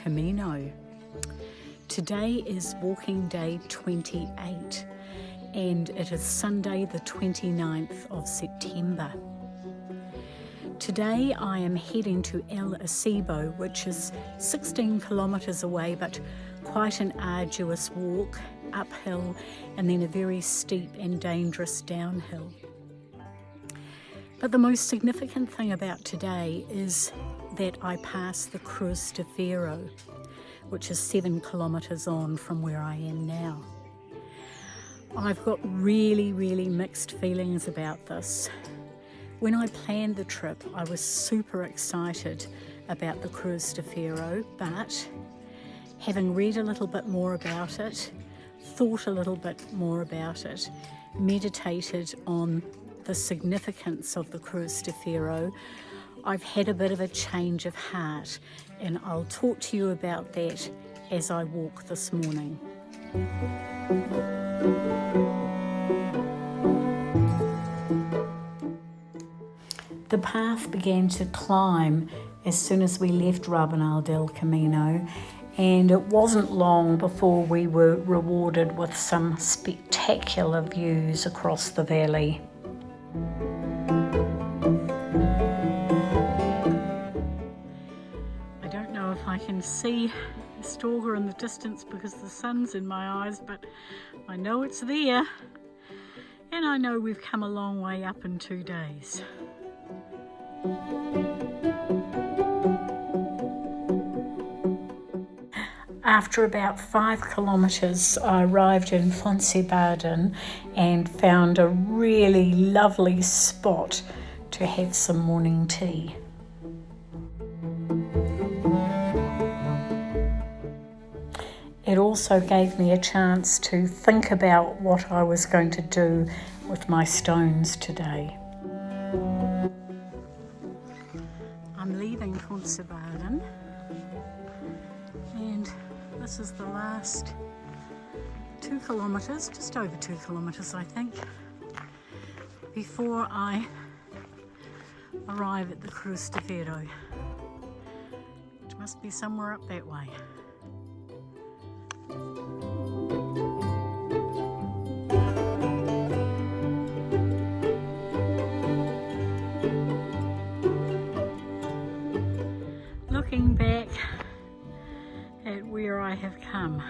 Camino. Today is walking day 28 and it is Sunday the 29th of September. Today I am heading to Acebo, which is 16 kilometres away, but quite an arduous walk, uphill and then a very steep and dangerous downhill. But the most significant thing about today is that I pass the Cruz de Ferro, which is 7 kilometres on from where I am now. I've got really mixed feelings about this. When I planned the trip, I was super excited about the Cruz de Ferro, but having read a little bit more about it, thought a little bit more about it, meditated on the significance of the Cruz de Ferro, I've had a bit of a change of heart, and I'll talk to you about that as I walk this morning. The path began to climb as soon as we left Rabanal del Camino, and it wasn't long before we were rewarded with some spectacular views across the valley. I don't know if I can see the stalker in the distance because the sun's in my eyes, but I know it's there, and I know we've come a long way up in 2 days. After about 5 kilometres, I arrived in Acebo and found a really lovely spot to have some morning tea. It also gave me a chance to think about what I was going to do with my stones today. I'm leaving Acebo, and this is the last 2 kilometres, just over 2 kilometres I think, before I arrive at the Cruz de Ferro, which must be somewhere up that way. Looking back at where I have come,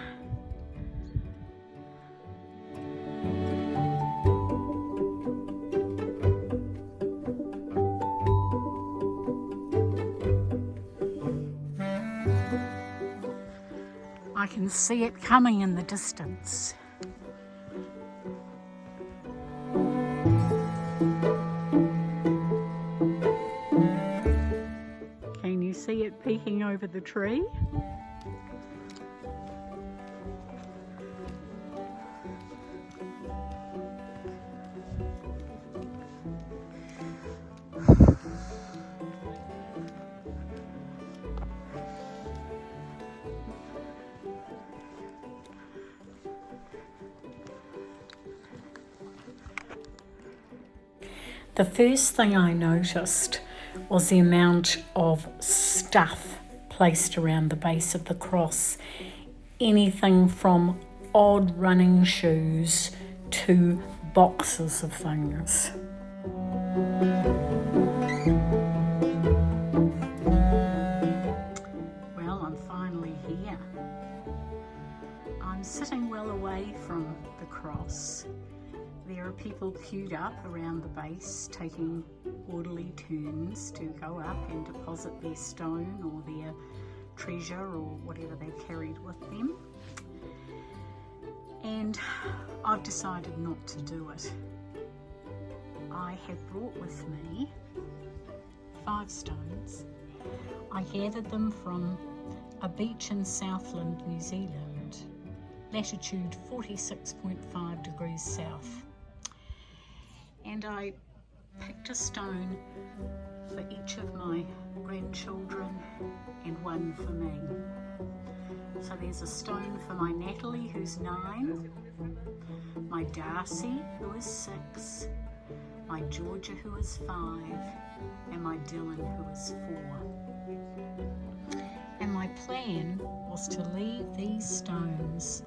I can see it coming in the distance. Can you see it peeking over the tree? The first thing I noticed was the amount of stuff placed around the base of the cross. Anything from odd running shoes to boxes of things. Well, I'm finally here. I'm sitting well away from the cross. There are people queued up around the base, taking orderly turns to go up and deposit their stone or their treasure or whatever they've carried with them. And I've decided not to do it. I have brought with me 5 stones. I gathered them from a beach in Southland, New Zealand, latitude 46.5 degrees south. And I picked a stone for each of my grandchildren and one for me. So there's a stone for my Natalie, who's 9, my Darcy, who is 6, my Georgia, who is 5, and my Dylan, who is 4. And my My plan was to leave these stones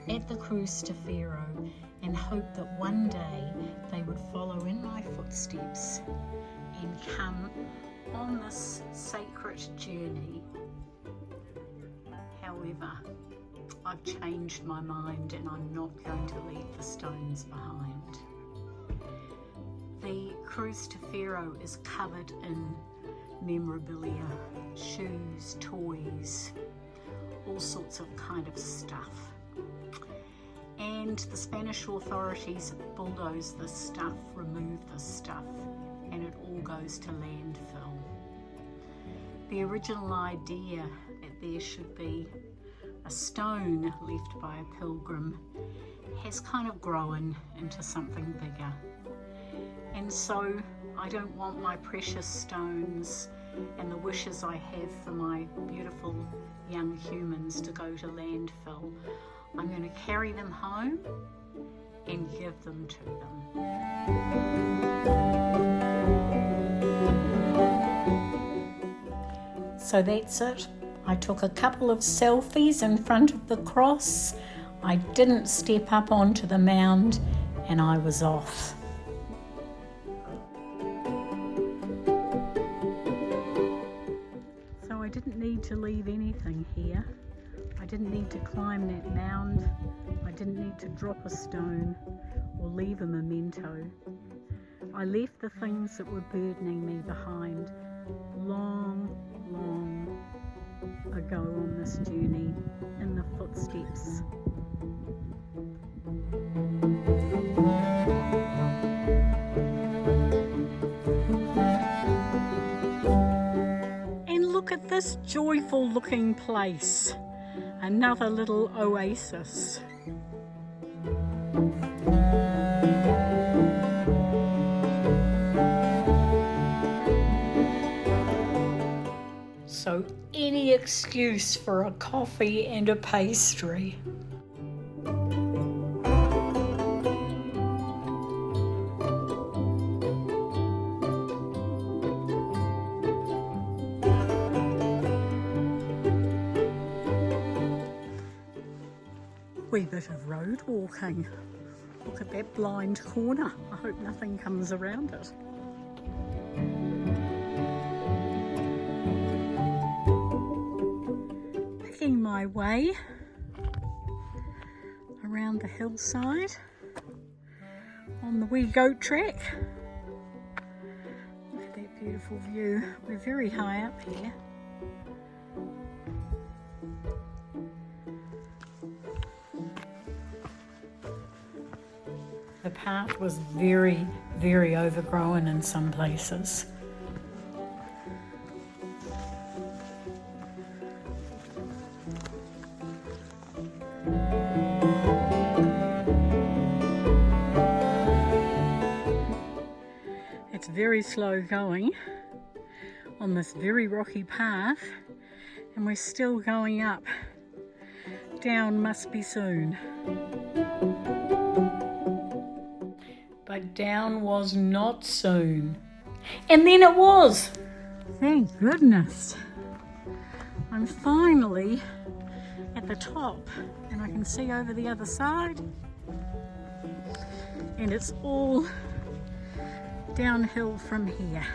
at the Cruz de Ferro and hope that one day they would follow in my footsteps and come on this sacred journey. However, I've changed my mind and I'm not going to leave the stones behind. The Cruz de Ferro is covered in memorabilia, shoes, toys, all sorts of kind of stuff. And the Spanish authorities bulldoze this stuff, remove this stuff, and it all goes to landfill. The original idea that there should be a stone left by a pilgrim has kind of grown into something bigger. And so I don't want my precious stones and the wishes I have for my beautiful young humans to go to landfill. I'm going to carry them home and give them to them. So that's it. I took a couple of selfies in front of the cross. I didn't step up onto the mound and I was off. So I didn't need to leave anything here. I didn't need to climb that mound. I didn't need to drop a stone or leave a memento. I left the things that were burdening me behind long ago on this journey in the footsteps. And look at this joyful looking place, another little oasis. So any excuse for a coffee and a pastry. Wee bit of road walking. Look at that blind corner. I hope nothing comes around it. Picking my way around the hillside on the wee goat track. Look at that beautiful view. We're very high up here. The path was very overgrown in some places. It's very slow going on this very rocky path, and we're still going up. Down must be soon. But down was not soon. And then it was. Thank goodness. I'm finally at the top and I can see over the other side. And it's all downhill from here.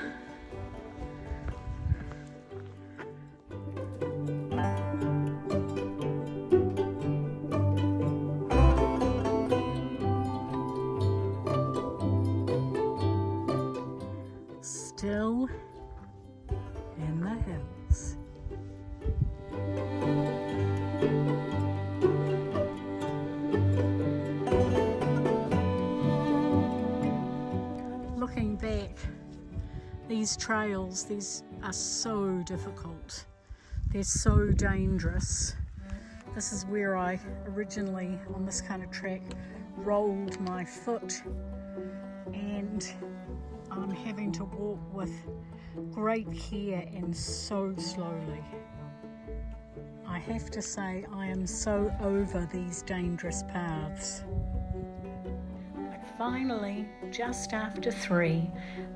Still in the hills. Looking back, these trails, these are so difficult. They're so dangerous. This is where I originally, on this kind of track, rolled my foot, and I'm having to walk with great care and so slowly. I have to say I am so over these dangerous paths. But finally, just after 3,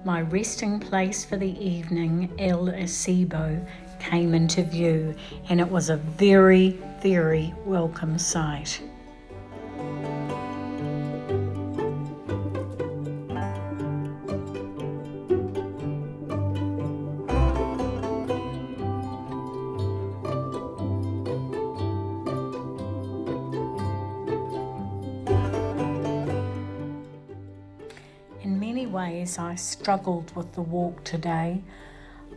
my resting place for the evening, El Acebo, came into view, and it was a very, very welcome sight. In many ways, I struggled with the walk today.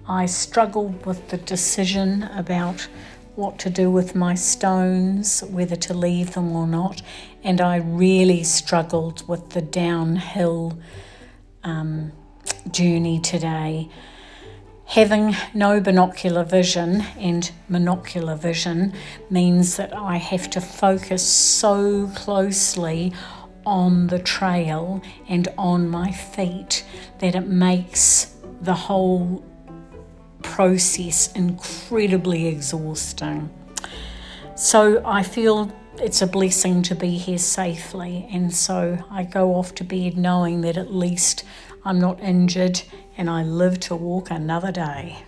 I struggled with the decision about what to do with my stones, whether to leave them or not, and I really struggled with the downhill journey today. Having no binocular vision and monocular vision means that I have to focus so closely on the trail and on my feet that it makes the whole process incredibly exhausting. So I feel it's a blessing to be here safely, and so I go off to bed knowing that at least I'm not injured and I live to walk another day.